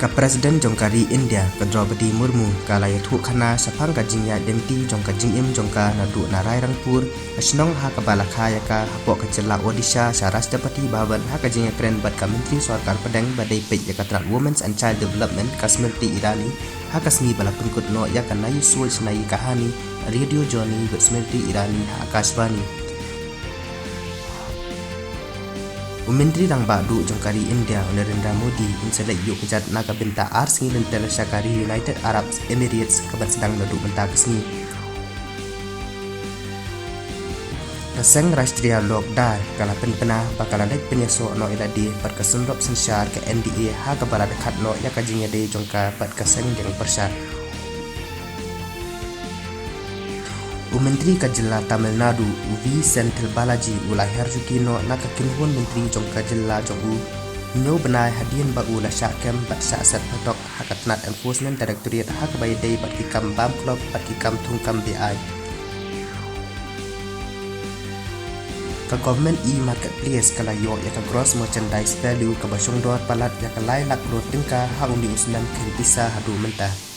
Ka Presiden Jongkari India ka Draupadi Murmu ka layathu khana sapang ka jingya demti jongka jingim jongka nadu narai rangpur asnong ha ka balakhaya ka hapok ka jilla Odisha sa Rashtrapati Bhavan ha ka jingya kren bat ka Menteri Sarkar Padang badai pej ya katrak Women's and Child Development ka Smriti Irani ha ka smi bala pengkut no ya ka nayu suj nayi kahani Radio Johnny bat Smriti Irani ha Akashvani. Menteri Rang Badu Jongkari India Narendra Modi inselek yuk kejat naga benta ars ngilen telesakari United Arab Emirates kaban sedang nadu benta kesni. Kaseng Rashtriya Lokdar kala penpena bakalan dek penyeso no iladi pat kasunrop sensyar ke NDA ha kabala dekat no ya kajingnya de jongka pat kaseng jeng persat. Menteri Kajilla Tamil Nadu V Senthil Balaji ulai harjukino nakakinhun Menteri Jong Kajilla Jongu nyo benai hadian bau la syakem bat sasat patok hakatnat enforcement directorate hak bay day bat kikam bam club bat kikam tungkam BI ka government marketplace kala yo ya ka gross merchandise value ka basyong dot palat ya ka lai lak rot tingka ha undi usnan kri pisa hadu mentah.